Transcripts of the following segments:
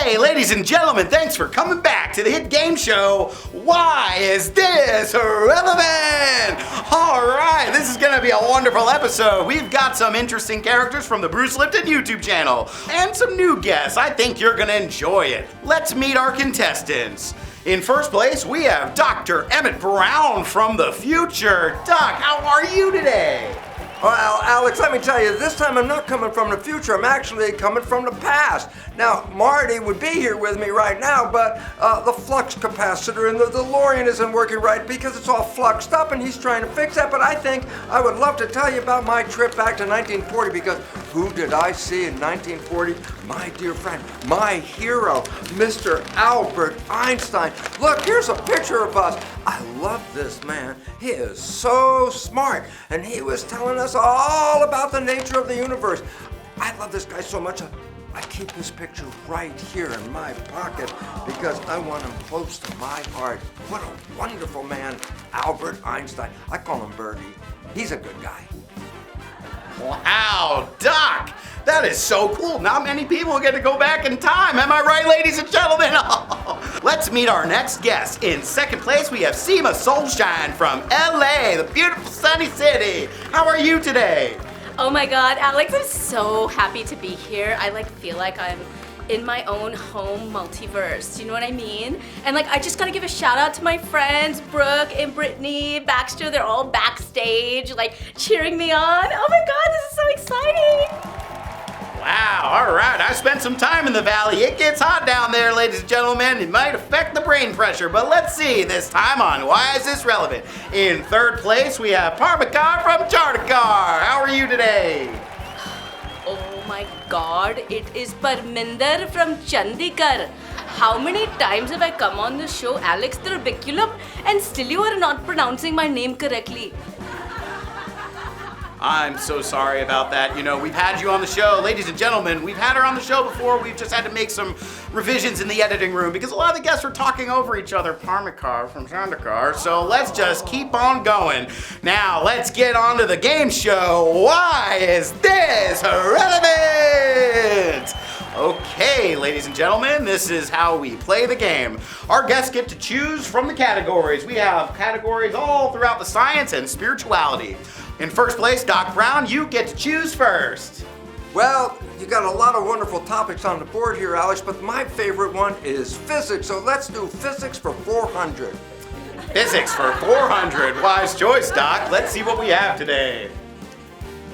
Hey, ladies and gentlemen, thanks for coming back to the hit game show, Why Is This Relevant? Alright, this is going to be a wonderful episode. We've got some interesting characters from the Bruce Lipton YouTube channel, and some new guests. I think you're going to enjoy it. Let's meet our contestants. In first place, we have Dr. Emmett Brown from the future. Doc, how are you today? Well, Alex, let me tell you, this time I'm not coming from the future, I'm actually coming from the past. Now, Marty would be here with me right now, but the flux capacitor in the DeLorean isn't working right because it's all fluxed up and he's trying to fix that. But I think I would love to tell you about my trip back to 1940, because who did I see in 1940? My dear friend, my hero, Mr. Albert Einstein. Look, here's a picture of us. I love this man. He is so smart, and he was telling us all about the nature of the universe. I love this guy so much. I keep this picture right here in my pocket because I want him close to my heart. What a wonderful man, Albert Einstein. I call him Birdie. He's a good guy. Wow, Doc, that is so cool. Not many people get to go back in time. Am I right, ladies and gentlemen? Let's meet our next guest. In second place, we have Seema Soulshine from LA, the beautiful sunny city. How are you today? Oh my God, Alex, I'm so happy to be here. I feel like I'm in my own home multiverse. Do you know what I mean? And I just gotta give a shout out to my friends, Brooke and Brittany, Baxter. They're all backstage, cheering me on. Oh my God, this is so exciting. Wow, all right. I spent some time in the valley. It gets hot down there, ladies and gentlemen. It might affect the brain pressure, but let's see this time on Why Is This Relevant? In third place, we have Parmakar from Chartakar. How are you today? Oh my God, it is Parminder from Chandigarh. How many times have I come on the show, Alex the Rubiculum, and still you are not pronouncing my name correctly? I'm so sorry about that. You know, we've had you on the show. Ladies and gentlemen, we've had her on the show before. We've just had to make some revisions in the editing room because a lot of the guests are talking over each other. Parmakar from Chandigarh. So let's just keep on going. Now, let's get on to the game show. Why is this relevant? Okay, ladies and gentlemen, this is how we play the game. Our guests get to choose from the categories. We have categories all throughout the science and spirituality. In first place, Doc Brown, you get to choose first. Well, you got a lot of wonderful topics on the board here, Alex, but my favorite one is physics, so let's do physics for 400. Physics for 400. Wise choice, Doc. Let's see what we have today.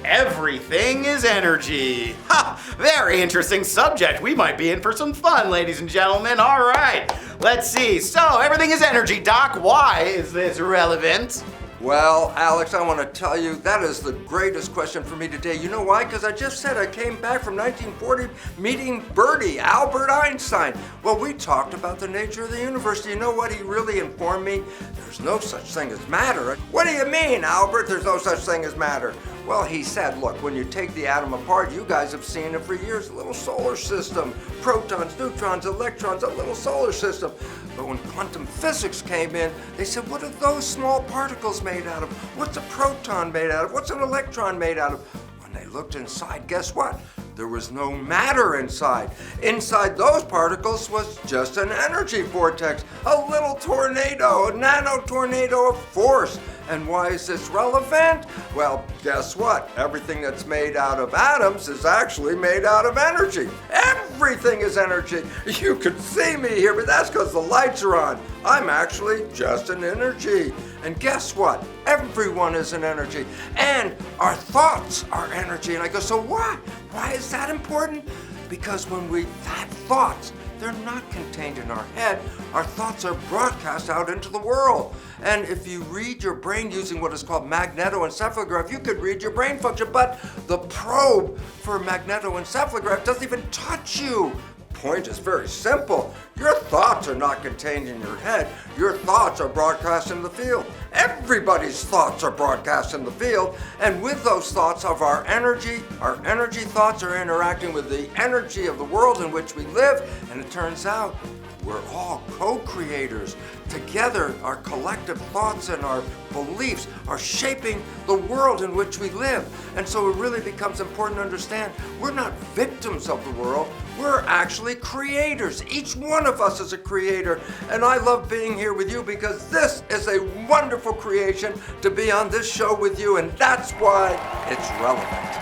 Everything is energy. Ha! Very interesting subject. We might be in for some fun, ladies and gentlemen. All right, let's see. So, everything is energy, Doc. Why is this relevant? Well, Alex, I want to tell you, that is the greatest question for me today. You know why? Because I just said I came back from 1940 meeting Birdie, Albert Einstein. Well, we talked about the nature of the universe. Do you know what he really informed me? There's no such thing as matter. What do you mean, Albert, there's no such thing as matter? Well, he said, look, when you take the atom apart, you guys have seen it for years, a little solar system, protons, neutrons, electrons, a little solar system. But when quantum physics came in, they said, what are those small particles made out of? What's a proton made out of? What's an electron made out of? When they looked inside, guess what? There was no matter inside. Inside those particles was just an energy vortex, a little tornado, a nano tornado of force. And why is this relevant? Well, guess what? Everything that's made out of atoms is actually made out of energy. Everything is energy. You can see me here, but that's because the lights are on. I'm actually just an energy. And guess what? Everyone is an energy. And our thoughts are energy. And I go, so why? Why is that important? Because when we have thoughts, they're not contained in our head. Our thoughts are broadcast out into the world. And if you read your brain using what is called magnetoencephalograph, you could read your brain function, but the probe for magnetoencephalograph doesn't even touch you. Point is very simple. Your thoughts are not contained in your head. Your thoughts are broadcast in the field. Everybody's thoughts are broadcast in the field. And with those thoughts of our energy thoughts are interacting with the energy of the world in which we live. And it turns out we're all co-creators. Together, our collective thoughts and our beliefs are shaping the world in which we live. And so it really becomes important to understand we're not victims of the world, we're actually creators. Each one of us is a creator. And I love being here with you because this is a wonderful creation to be on this show with you, and that's why it's relevant.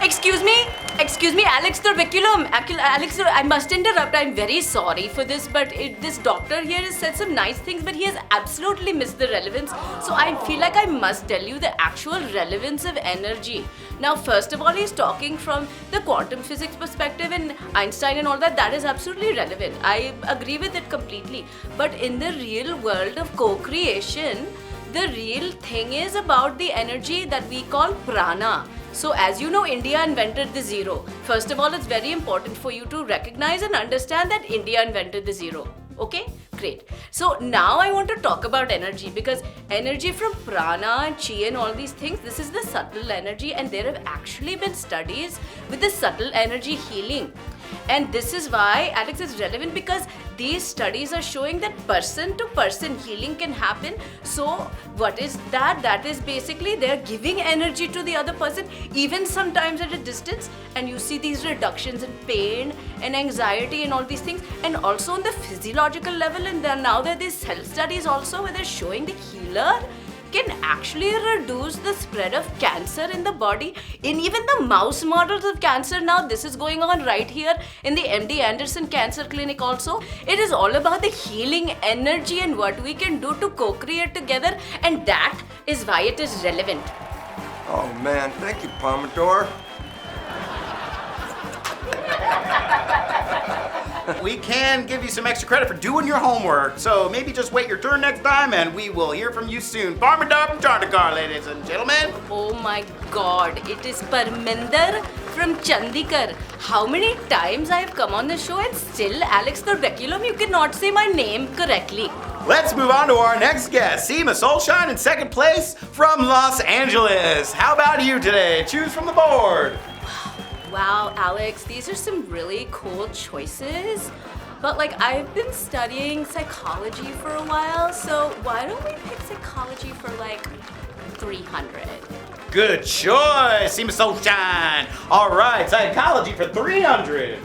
Excuse me, Alex Turbiculum. Alex, I must interrupt. I'm very sorry for this, but this doctor here has said some nice things, but he has absolutely missed the relevance. So I feel like I must tell you the actual relevance of energy. Now, first of all, he's talking from the quantum physics perspective and Einstein and all that. That is absolutely relevant. I agree with it completely. But in the real world of co-creation, the real thing is about the energy that we call prana. So as you know, India invented the zero. First of all, it's very important for you to recognize and understand that India invented the zero. Okay? Great. So now I want to talk about energy, because energy from prana and chi and all these things, this is the subtle energy, and there have actually been studies with the subtle energy healing. And this is why, Alex, is relevant, because these studies are showing that person to person healing can happen. So what is that? That is basically they're giving energy to the other person, even sometimes at a distance, and you see these reductions in pain and anxiety and all these things. And also on the physiological level, and now there are these health studies also where they're showing the healer can actually reduce the spread of cancer in the body. In even the mouse models of cancer now, this is going on right here in the MD Anderson Cancer Clinic also. It is all about the healing energy and what we can do to co-create together, and that is why it is relevant. Oh man, thank you, Pomodoro. We can give you some extra credit for doing your homework, so maybe just wait your turn next time and we will hear from you soon. Parminder from Chandigarh, ladies and gentlemen. Oh my god, it is Parminder from Chandigarh. How many times I have come on the show and still, Alex Turbiculum, you cannot say my name correctly. Let's move on to our next guest, Seema Soulshine in second place from Los Angeles. How about you today? Choose from the board. Wow, Alex, these are some really cool choices. But like, I've been studying psychology for a while, so why don't we pick psychology for like 300? Good choice, Seema Soulshine. All right, psychology for 300.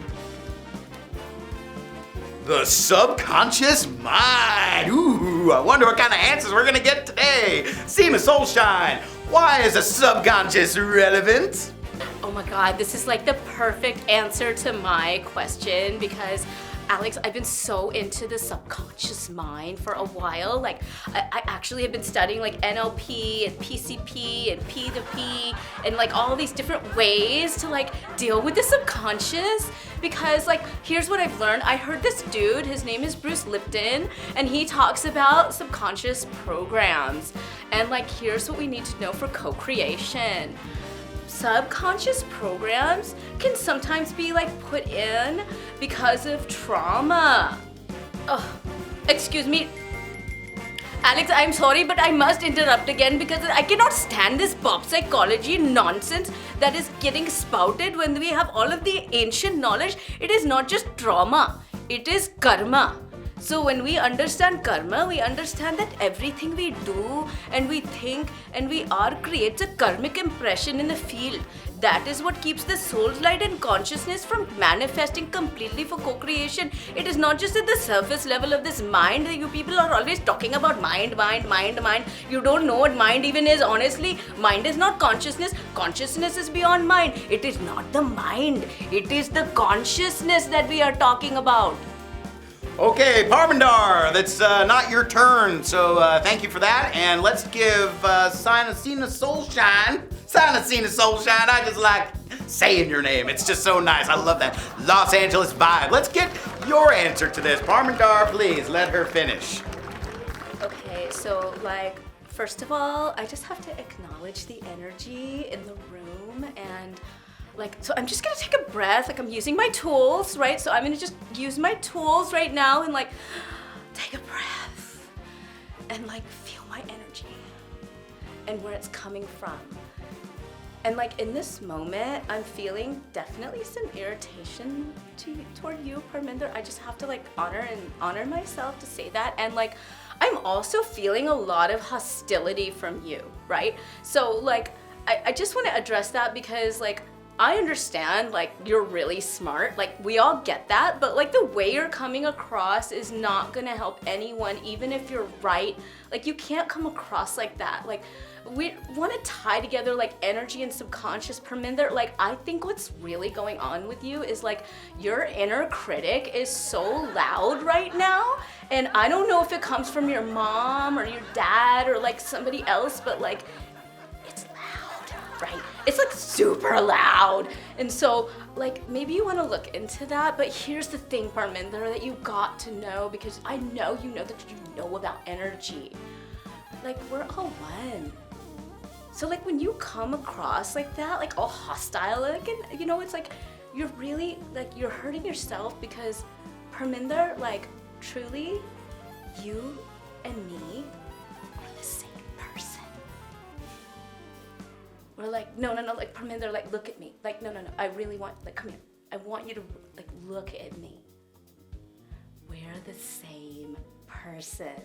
The subconscious mind. Ooh, I wonder what kind of answers we're gonna get today. Seema Soulshine, why is the subconscious relevant? Oh my god, this is like the perfect answer to my question, because Alex, I've been so into the subconscious mind for a while. Like, I actually have been studying like NLP and PCP and P2P and like all these different ways to like deal with the subconscious. Because like, here's what I've learned. I heard this dude, his name is Bruce Lipton, and he talks about subconscious programs. And like, here's what we need to know for co-creation. Subconscious programs can sometimes be like put in because of trauma. Oh, excuse me. Alex, I'm sorry, but I must interrupt again because I cannot stand this pop psychology nonsense that is getting spouted when we have all of the ancient knowledge. It is not just trauma, it is karma. So when we understand karma, we understand that everything we do and we think and we are creates a karmic impression in the field. That is what keeps the soul's light and consciousness from manifesting completely for co-creation. It is not just at the surface level of this mind. You people are always talking about mind. You don't know what mind even is. Honestly, mind is not consciousness. Consciousness is beyond mind. It is not the mind. It is the consciousness that we are talking about. Okay, Parminder, that's not your turn, so thank you for that. And let's give Seema Soulshine, I just like saying your name. It's just so nice. I love that Los Angeles vibe. Let's get your answer to this. Parminder, please, let her finish. Okay, so like, first of all, I just have to acknowledge the energy in the room, and like, so I'm just gonna take a breath, like I'm using my tools, right? So I'm gonna just use my tools right now and like, take a breath and like feel my energy and where it's coming from. And like in this moment, I'm feeling definitely some irritation toward you, Parminder. I just have to like honor myself to say that. And like, I'm also feeling a lot of hostility from you, right? So like, I just want to address that because like, I understand like you're really smart, like we all get that, but like the way you're coming across is not gonna help anyone, even if you're right. Like you can't come across like that. Like we want to tie together like energy and subconscious, Parminder. Like I think what's really going on with you is like your inner critic is so loud right now, and I don't know if it comes from your mom or your dad or like somebody else, but like it's loud, right? It's like super loud. And so like maybe you want to look into that, but here's the thing, Parminder, that you got to know, because I know you know that you know about energy. Like we're all one. So like when you come across like that, like all hostile, like, and you know, it's like you're really like you're hurting yourself, because Parminder, like truly, you and me are the same person. We're like, no, like Parminder, like look at me. Like, no, I really want, like, come here. I want you to like look at me. We're the same person.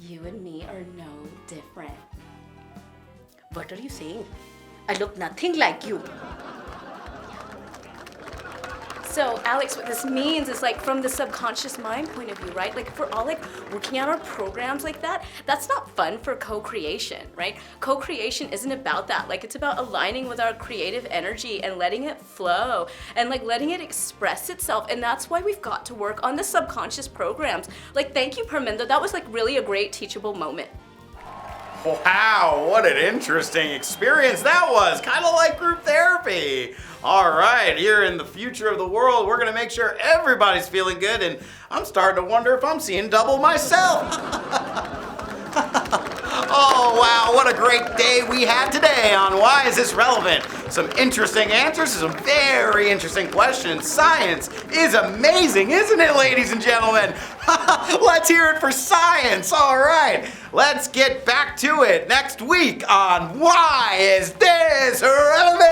You and me are no different. What are you saying? I look nothing like you. So Alex, what this means is like from the subconscious mind point of view, right? Like if we're all like working out our programs like that, that's not fun for co-creation, right? Co-creation isn't about that. Like it's about aligning with our creative energy and letting it flow and like letting it express itself. And that's why we've got to work on the subconscious programs. Like, thank you, Parminder. That was like really a great teachable moment. Wow, what an interesting experience that was. Kind of like group therapy. All right, here in the future of the world, we're gonna make sure everybody's feeling good, and I'm starting to wonder if I'm seeing double myself. Oh, wow, what a great day we had today on Why Is This Relevant? Some interesting answers to some very interesting questions. Science is amazing, isn't it, ladies and gentlemen? Let's hear it for science. All right, let's get back to it next week on Why Is This Relevant?